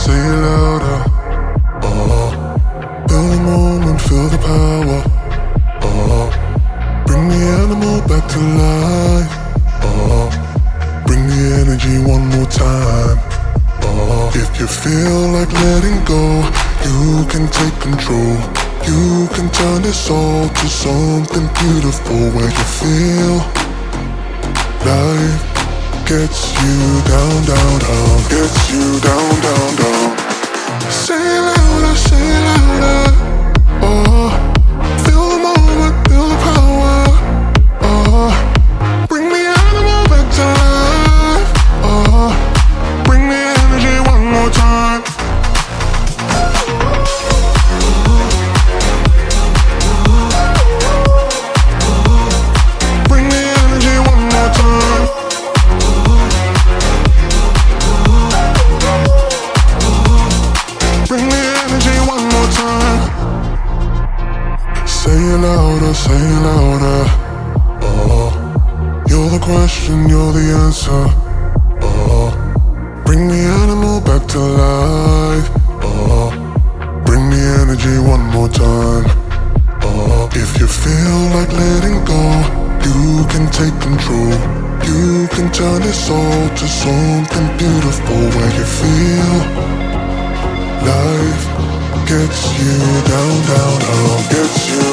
say it louder. Feel the moment, feel the power. Bring the animal back to life. Bring the energy one more time. If you feel like letting go, you can take control. You can turn this all to something beautiful, where you feel life gets you down, down, down. Gets you down, down, down. Say it louder, say it louder. Feel the moment, feel the power. Bring the animal back to life. Bring the energy one more time. Bring the energy one more time. Bring the energy one more time. Say it louder, say it louder. You're the question, you're the answer. Bring the animal back to life. Bring the energy one more time. If you feel like letting go, you can take control. You can turn this all to something beautiful, where you feel life gets you down, down, down. Gets you